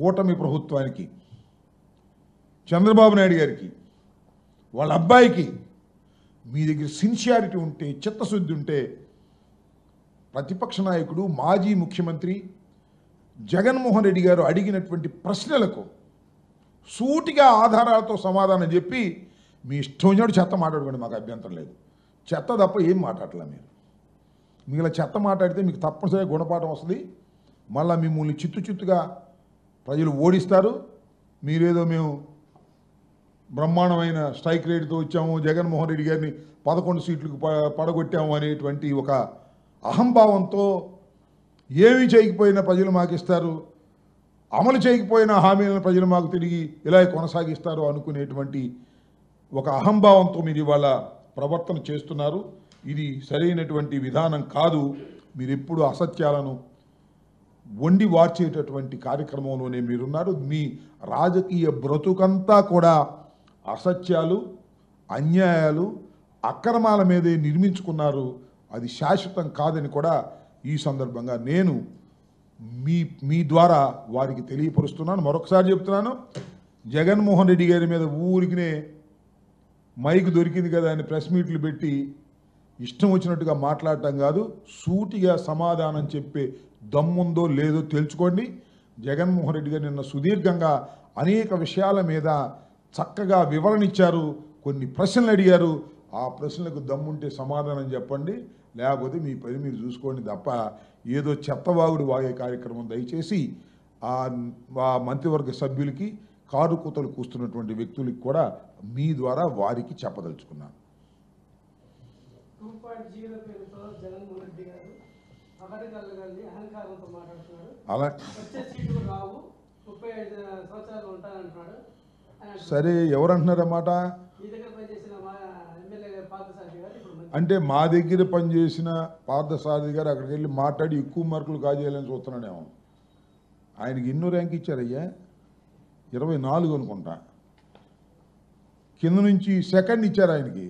కూటమి ప్రభుత్వానికి, చంద్రబాబు నాయుడు గారికి, వాళ్ళ అబ్బాయికి మీ దగ్గర సిన్సియారిటీ ఉంటే, చిత్తశుద్ధి ఉంటే, ప్రతిపక్ష నాయకుడు మాజీ ముఖ్యమంత్రి జగన్మోహన్ రెడ్డి గారు అడిగినటువంటి ప్రశ్నలకు సూటిగా ఆధారాలతో సమాధానం చెప్పి మీ ఇష్టం వచ్చినట్టు చెత్త మాట్లాడుకోండి, మాకు అభ్యంతరం లేదు. చెత్త తప్ప ఏం మాట్లాడలే మీరు. మిగిలిన చెత్త మాట్లాడితే మీకు తప్పనిసరిగా గుణపాఠం వస్తుంది. మళ్ళీ మిమ్మల్ని చిత్తుగా ప్రజలు ఓడిస్తారు. మీరేదో మేము బ్రహ్మాండమైన స్ట్రైక్ రేటుతో వచ్చాము, జగన్మోహన్ రెడ్డి గారిని 11 సీట్లకు పడగొట్టాము అనేటువంటి ఒక అహంభావంతో ఏమీ చేయకపోయినా ప్రజలు మాకు ఇస్తారు, అమలు చేయకపోయిన హామీలను ప్రజలు మాకు తిరిగి ఇలా కొనసాగిస్తారు అనుకునేటువంటి ఒక అహంభావంతో మీరు ఇవాళ ప్రవర్తన చేస్తున్నారు. ఇది సరైనటువంటి విధానం కాదు. మీరు ఎప్పుడు అసత్యాలను వండి వార్చేటటువంటి కార్యక్రమంలోనే మీరున్నారు. మీ రాజకీయ బ్రతుకంతా కూడా అసత్యాలు, అన్యాయాలు, అక్రమాల మీదే నిర్మించుకున్నారు. అది శాశ్వతం కాదని కూడా ఈ సందర్భంగా నేను మీ ద్వారా వారికి తెలియపరుస్తున్నాను. మరొకసారి చెప్తున్నాను, జగన్మోహన్ రెడ్డి గారి మీద ఊరికినే మైక్ దొరికింది కదా అని ప్రెస్ మీట్లు పెట్టి ఇష్టం వచ్చినట్టుగా మాట్లాడటం కాదు. సూటిగా సమాధానం చెప్పే దమ్ముందో లేదో తెలుసుకోండి. జగన్మోహన్ రెడ్డి గారు నిన్న సుదీర్ఘంగా అనేక విషయాల మీద చక్కగా వివరణ ఇచ్చారు, కొన్ని ప్రశ్నలు అడిగారు. ఆ ప్రశ్నలకు దమ్ముంటే సమాధానం చెప్పండి, లేకపోతే మీ పని మీరు చూసుకోండి తప్ప ఏదో చెత్తవాగుడు వాగే కార్యక్రమం దయచేసి ఆ మంత్రివర్గ సభ్యులకి, కారు కూతలు కూస్తున్నటువంటి వ్యక్తులకి కూడా మీ ద్వారా వారికి చెప్పదలుచుకున్నాను. అలా సరే, ఎవరంటున్నారన్నమాట? అంటే మా దగ్గర పనిచేసిన పార్థసారథి గారు అక్కడికి వెళ్ళి మాట్లాడి ఎక్కువ మార్కులు కాజేయాలని చూస్తున్నాడేమో. ఆయనకి ఎన్నో ర్యాంక్ ఇచ్చారయ్యా, 24 అనుకుంటా. కింద నుంచి సెకండ్ ఇచ్చారు ఆయనకి.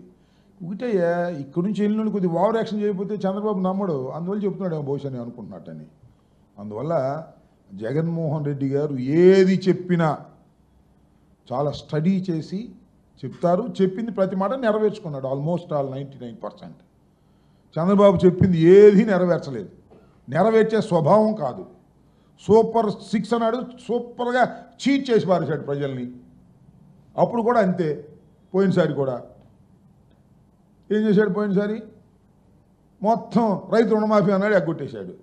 ఒకటయ్యా, ఇక్కడి నుంచి వెళ్ళిన కొద్దిగా ఓవర్ యాక్షన్ చేయకపోతే చంద్రబాబు నమ్మడు, అందువల్ల చెప్తున్నాడు బహుశా నేను అనుకుంటున్నట్టని. అందువల్ల జగన్మోహన్ రెడ్డి గారు ఏది చెప్పినా చాలా స్టడీ చేసి చెప్తారు. చెప్పింది ప్రతి మాట నెరవేర్చుకున్నాడు, ఆల్మోస్ట్ ఆల్ 99%. చంద్రబాబు చెప్పింది ఏది నెరవేర్చలేదు, నెరవేర్చే స్వభావం కాదు. సూపర్ 6 అన్నాడు, సూపర్గా చీట్ చేసి పారేశాడు ప్రజల్ని. అప్పుడు కూడా అంతే, పోయినసారి కూడా ఏం చేశాడు? పోయినసారి మొత్తం రైతు రుణమాఫీ అన్నాడు, ఎగ్గొట్టేశాడు.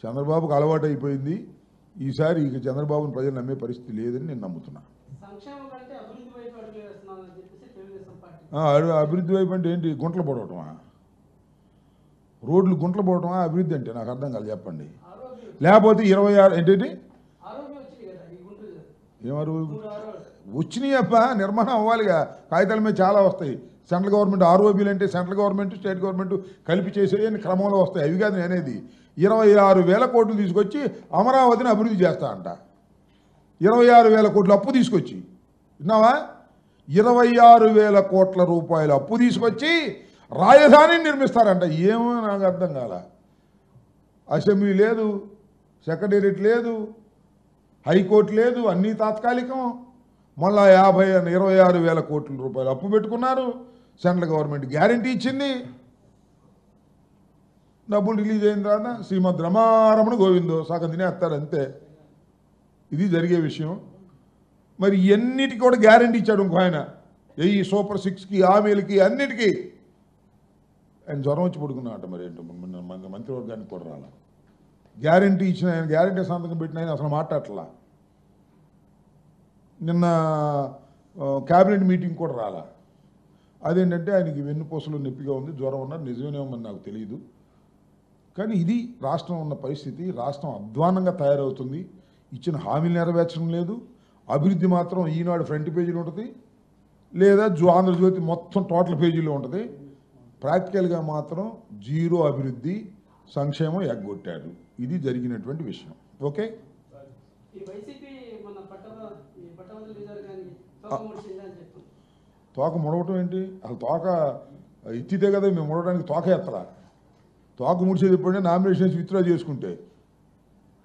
చంద్రబాబుకు అలవాటు అయిపోయింది. ఈసారి ఇక చంద్రబాబుని ప్రజలు నమ్మే పరిస్థితి లేదని నేను నమ్ముతున్నా. అభివృద్ధి వైపు అంటే ఏంటి? గుంటలు పడవటమా? రోడ్లు గుంటలు పడవటమా అభివృద్ధి అంటే? నాకు అర్థం కాదు, చెప్పండి. లేకపోతే 26 ఏంటంటే ఏమారు వచ్చినాయి అప్ప, నిర్మాణం అవ్వాలిగా. కాగితాల మీద చాలా వస్తాయి. సెంట్రల్ గవర్నమెంట్ ఆర్ఓబీలు అంటే సెంట్రల్ గవర్నమెంట్ స్టేట్ గవర్నమెంట్ కలిపి చేసేవి క్రమంలో వస్తాయి. అవి కాదు నేనేది. 26,000 కోట్లు తీసుకొచ్చి అమరావతిని అభివృద్ధి చేస్తా అంట. 26,000 కోట్లు అప్పు తీసుకొచ్చి, విన్నావా? 26,000 కోట్ల రూపాయలు అప్పు తీసుకొచ్చి రాజధానిని నిర్మిస్తారంట. ఏమో నాకు అర్థం కాల. అసెంబ్లీ లేదు, సెక్రటేరియట్ లేదు, హైకోర్టు లేదు, అన్నీ తాత్కాలికం. మళ్ళా 26,000 కోట్ల రూపాయలు అప్పు పెట్టుకున్నారు. సెంట్రల్ గవర్నమెంట్ గ్యారంటీ ఇచ్చింది. డబ్బులు రిలీజ్ అయిన తర్వాత శ్రీమద్ రమారమణ గోవిందో సగం తినేస్తారు అంతే. ఇది జరిగే విషయం. మరి ఎన్నిటికీ కూడా గ్యారంటీ ఇచ్చాడు ఇంకో ఆయన. ఈ సూపర్ 6కి, హామీలకి, అన్నిటికీ. ఆయన జ్వరం వచ్చి పడుకున్నాట. మరి ఏంటో మంత్రివర్గానికి కూడా రాల. గ్యారంటీ ఇచ్చిన ఆయన, గ్యారంటీ సంతకం పెట్టిన ఆయన అసలు మాట్లాడట్లా. నిన్న క్యాబినెట్ మీటింగ్ కూడా రాలా. అదేంటంటే ఆయనకి వెన్నుపూసలు నొప్పిగా ఉంది, జ్వరం ఉన్నది. నిజమేమని నాకు తెలియదు. కానీ ఇది రాష్ట్రం ఉన్న పరిస్థితి. రాష్ట్రం అధ్వానంగా తయారవుతుంది. ఇచ్చిన హామీలు నెరవేర్చడం లేదు. అభివృద్ధి మాత్రం ఈనాడు ఫ్రంట్ పేజీలో ఉంటుంది, లేదా ఆంధ్రజ్యోతి మొత్తం టోటల్ పేజీలో ఉంటుంది. ప్రాక్టికల్గా మాత్రం జీరో అభివృద్ధి, సంక్షేమం ఎగ్గొట్టాడు. ఇది జరిగినటువంటి విషయం. ఓకే, తోక ముడవటం ఏంటి? అసలు తోక ఎత్తితే కదా మేము ముడవడానికి తోక ఎత్తలా. తోక ముడిచేది ఎప్పుడంటే నామినేషన్స్ విత్డ్రా చేసుకుంటే.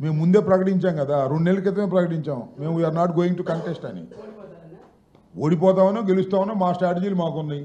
మేము ముందే ప్రకటించాం కదా, 2 నెలల క్రితమే ప్రకటించాం మేము we're not going to contest అని. ఓడిపోతామనో గెలుస్తామనో మా స్ట్రాటజీలు మాకున్నాయి.